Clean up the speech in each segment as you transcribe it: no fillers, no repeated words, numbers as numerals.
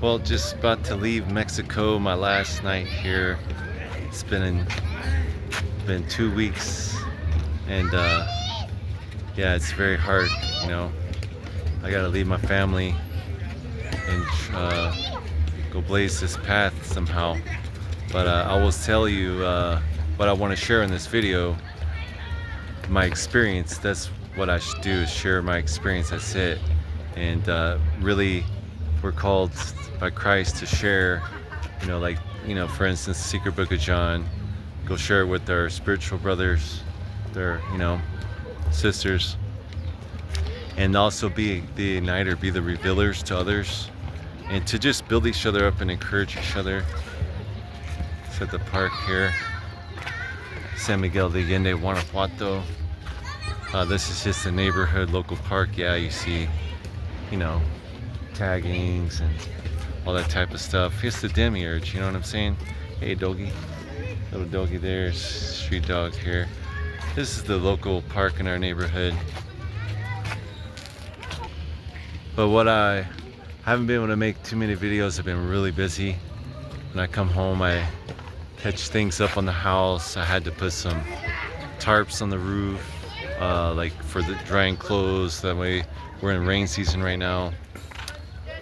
Well, just about to leave Mexico, my last night here. It's been 2 weeks, and yeah, it's very hard. You know, I gotta leave my family and go blaze this path somehow. But I will tell you what I want to share in this video. My experience. That's what I should do, is share my experience. That's it. And really, we're called by Christ to share, like, for instance, the secret book of John. Go share it with our spiritual brothers, their, sisters, and also be the igniter, be the revealers to others, and to just build each other up and encourage each other. It's at the park here, San Miguel de Allende, Guanajuato. This is just a neighborhood local park. Yeah, you see, taggings and all that type of stuff. It's the demiurge, you know what I'm saying? Hey, doggy. Little doggy there, street dog here. This is the local park in our neighborhood. But what I haven't been able to make too many videos. I've been really busy. When I come home, I catch things up on the house. I had to put some tarps on the roof, like for the drying clothes. That way, we're in rain season right now.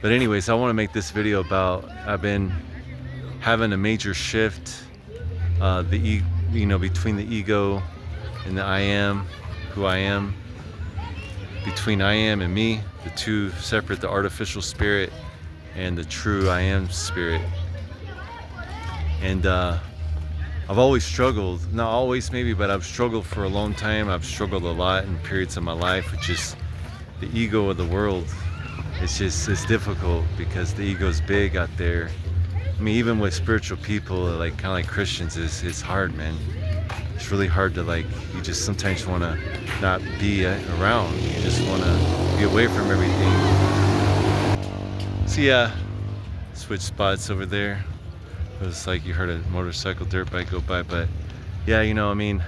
But anyways, I want to make this video about, I've been having a major shift, between the ego and the I am, who I am, between I am and me, the two separate, the artificial spirit and the true I am spirit. And I've always struggled, not always maybe, but I've struggled for a long time. I've struggled a lot in periods of my life, which is the ego of the world. It's difficult because the ego is big out there. I mean, even with spiritual people, like kind of like Christians, it's hard, man. It's really hard to, like, you just sometimes want to not be around. You just want to be away from everything. So yeah, switch spots over there. It was like you heard a motorcycle, dirt bike go by, but yeah, I mean,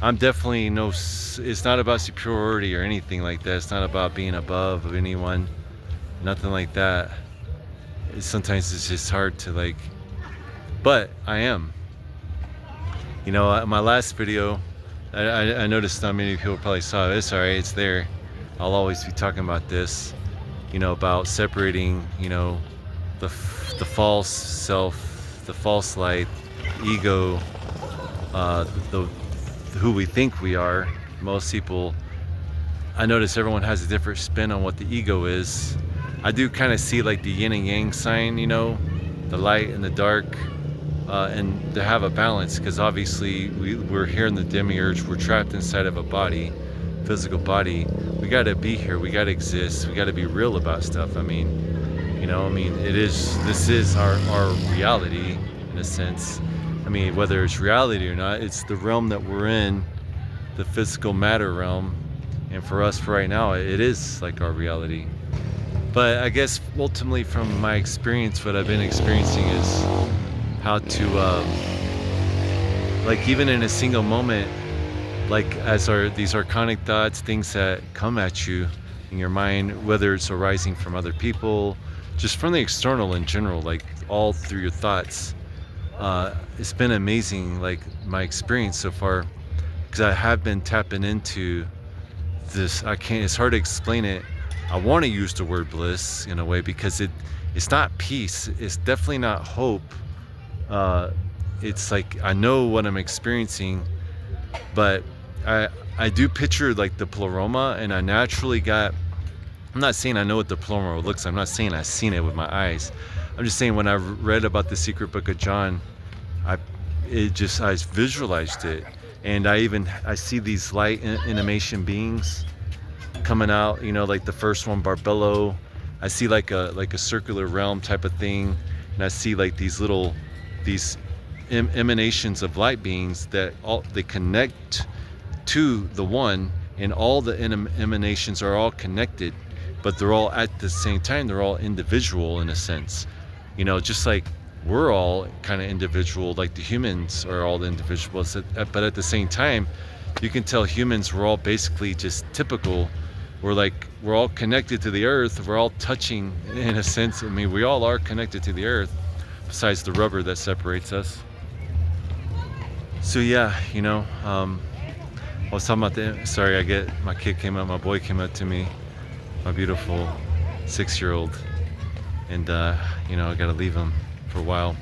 I'm definitely it's not about superiority or anything like that. It's not about being above of anyone, nothing like that. Sometimes it's just hard to, but I am. My last video, I noticed not many people probably saw it. It's alright, it's there. I'll always be talking about this, about separating, the false self, the false light, ego, who we think we are. Most people, I notice everyone has a different spin on what the ego is. I do kind of see like the yin and yang sign, the light and the dark, and to have a balance, because obviously we're here in the demiurge, we're trapped inside of a body, physical body. We got to be here, we got to exist, we got to be real about stuff. I mean, this is our reality in a sense. I mean, whether it's reality or not, it's the realm that we're in, the physical matter realm, and for us, for right now, it is like our reality. But I guess ultimately, from my experience, what I've been experiencing is how to, even in a single moment, these archonic thoughts, things that come at you in your mind, whether it's arising from other people, just from the external in general, like all through your thoughts. It's been amazing, my experience so far, because I have been tapping into this. It's hard to explain it. I want to use the word bliss in a way, because it's not peace. It's definitely not hope. It's like I know what I'm experiencing, but I do picture like the pleroma, and I naturally got. I'm not saying I know what the pleroma looks like. I'm not saying I've seen it with my eyes. I'm just saying when I read about the secret book of John, I visualized it, and I see these light animation beings coming out, like the first one, Barbello. I see like a circular realm type of thing, and I see like these emanations of light beings that they connect to the one, and all the emanations are all connected, but they're all at the same time, they're all individual in a sense, just like we're all kind of individual, like the humans are all individuals, but at the same time, you can tell humans, we're all basically just typical we're all connected to the earth. We're all touching in a sense. I mean, we all are connected to the earth, besides the rubber that separates us. So yeah, I was talking about sorry, my kid came up, my boy came up to me, my beautiful 6-year-old, and I gotta leave him for a while.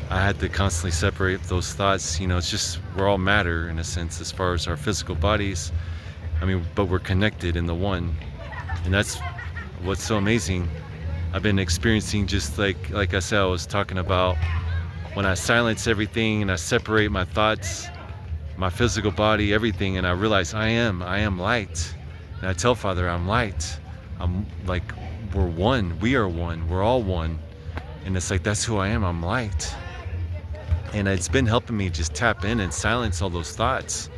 I had to constantly separate those thoughts. It's just, we're all matter in a sense as far as our physical bodies. I mean, but we're connected in the one. And that's what's so amazing. I've been experiencing, just like I said, I was talking about, when I silence everything and I separate my thoughts, my physical body, everything, and I realize I am light. And I tell Father, I'm light. I'm like, we're one, we are one, we're all one. And it's like, that's who I am, I'm light. And it's been helping me just tap in and silence all those thoughts.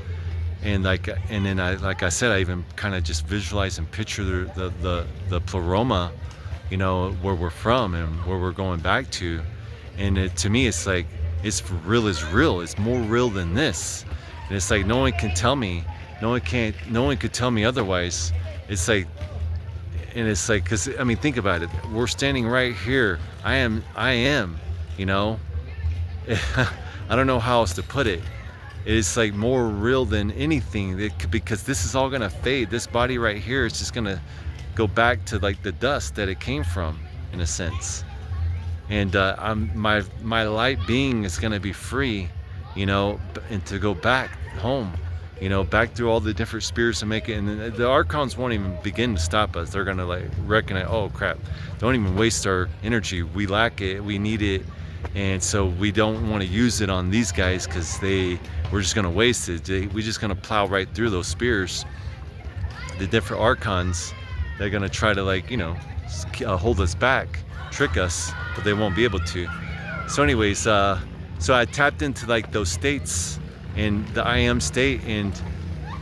And then like I said, I even kind of just visualize and picture the pleroma, where we're from and where we're going back to. And to me, it's like, it's real is real. It's more real than this. And it's like, no one can tell me, no one could tell me otherwise. It's like, and it's like, because I mean, think about it. We're standing right here. I am, I don't know how else to put it. It's like more real than anything, because this is all gonna fade. This body right here is just gonna go back to like the dust that it came from, in a sense. And my light being is gonna be free, and to go back home, back through all the different spirits and make it. And the archons won't even begin to stop us. They're gonna like recognize, oh crap, don't even waste our energy. We lack it, we need it. And so we don't want to use it on these guys, because we're just going to waste it. We're just going to plow right through those spears. The different archons, they're going to try to hold us back, trick us, but they won't be able to. So anyways, so I tapped into like those states and the I am state, and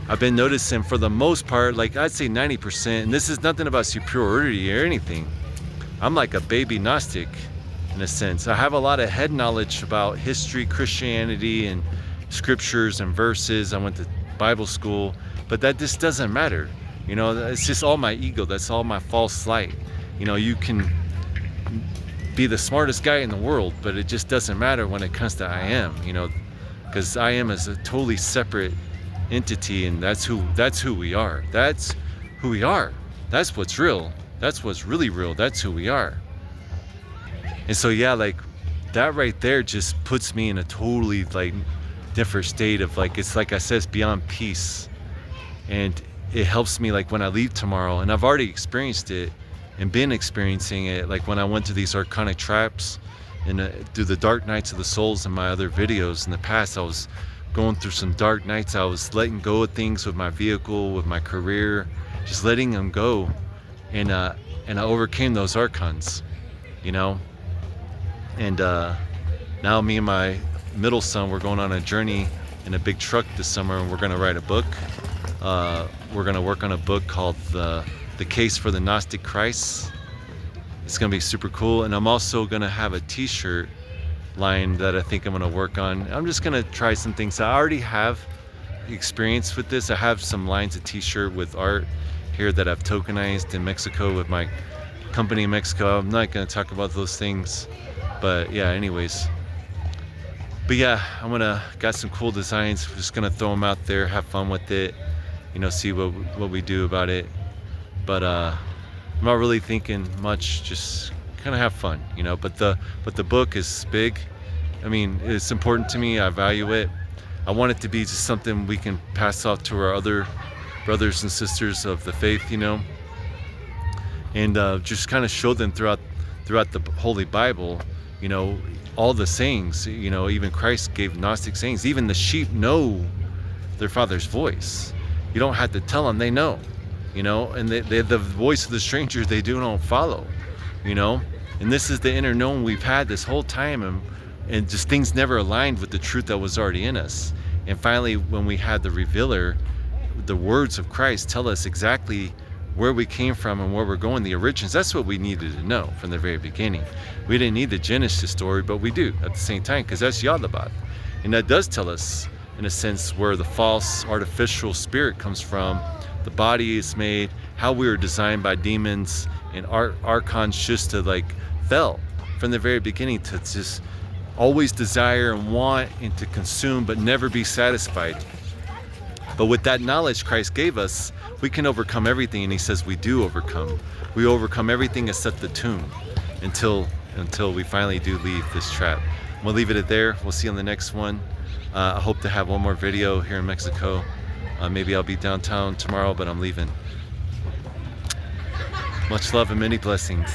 I've been noticing for the most part, like I'd say 90%, and this is nothing about superiority or anything. I'm like a baby Gnostic, in a sense. I have a lot of head knowledge about history, Christianity, and scriptures and verses. I went to Bible school, but that just doesn't matter. It's just all my ego. That's all my false light. You can be the smartest guy in the world, but it just doesn't matter when it comes to I am, because I am is a totally separate entity, and that's who we are. That's who we are. That's what's real. That's what's really real. That's who we are. And so yeah, like that right there just puts me in a totally like different state of like, it's like I said, it's beyond peace. And it helps me like when I leave tomorrow, and I've already experienced it and been experiencing it, like when I went to these archonic traps and through the dark nights of the souls in my other videos in the past. I was going through some dark nights. I was letting go of things with my vehicle, with my career, just letting them go. And I overcame those archons, And now me and my middle son, we're going on a journey in a big truck this summer, and we're going to write a book. We're going to work on a book called The Case for the Gnostic Christ. It's going to be super cool. And I'm also going to have a t-shirt line that I think I'm going to work on. I'm just going to try some things. I already have experience with this. I have some lines of t-shirt with art here that I've tokenized in Mexico with my company in Mexico. I'm not going to talk about those things. But yeah, anyways. But yeah, got some cool designs. We're just gonna throw them out there, have fun with it, see what we do about it. But I'm not really thinking much, just kind of have fun, But the book is big. I mean, it's important to me. I value it. I want it to be just something we can pass off to our other brothers and sisters of the faith, and just kind of show them throughout the Holy Bible. All the sayings, even Christ gave Gnostic sayings. Even the sheep know their father's voice. You don't have to tell them, they know, and they the voice of the stranger they do not follow, and this is the inner knowing we've had this whole time, and just things never aligned with the truth that was already in us. And finally, when we had the revealer, the words of Christ tell us exactly where we came from and where we're going, the origins. That's what we needed to know from the very beginning. We didn't need the Genesis story, but we do at the same time, because that's Yaldabaoth. And that does tell us, in a sense, where the false artificial spirit comes from the body is made, how we were designed by demons and archons just to like fell from the very beginning to just always desire and want and to consume but never be satisfied. But with that knowledge Christ gave us, we can overcome everything, and he says we do overcome. We overcome everything except the tomb until we finally do leave this trap. We'll leave it at there. We'll see you on the next one. I hope to have one more video here in Mexico. Maybe I'll be downtown tomorrow, but I'm leaving. Much love and many blessings.